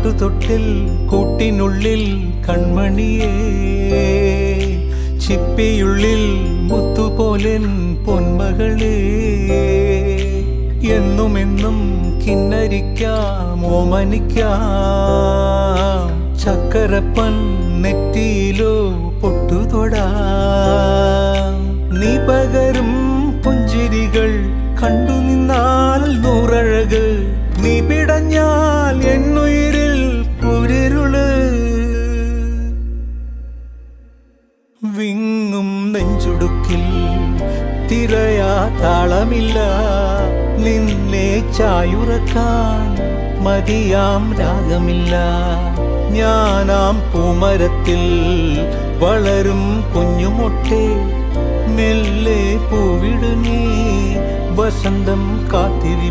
പാട്ടുതൊട്ടിൽ കൂട്ടിനുള്ളിൽ കൺമണിയേ, ചിപ്പിയുള്ളിൽ മുത്തുപോലെൻ പൊന്മകളേ, എന്നുമെന്നും കിന്നരിക്കാം ഓമനിക്കാം, ചക്കരപ്പൻ നെറ്റിയിലോ പൊട്ടുതൊടാം. നീ പകരും പുഞ്ചിരികൾ കണ്ടു നിന്നാൽ നൂറഴക്, നീ പിടഞ്ഞാൽ എന്നുയിരിൽ കുരിരുള്. വിങ്ങും നെഞ്ചുടുക്കിൽ തിരയാ താളമില്ല, നിന്നെ ചായുറക്കാൻ മതിയാം രാഗമില്ല. ഞാനാം പൂമരത്തിൽ വളരും കുഞ്ഞുമൊട്ടെ, മെല്ലെ പൂവിടു നീ വസന്തം കാത്തിരി.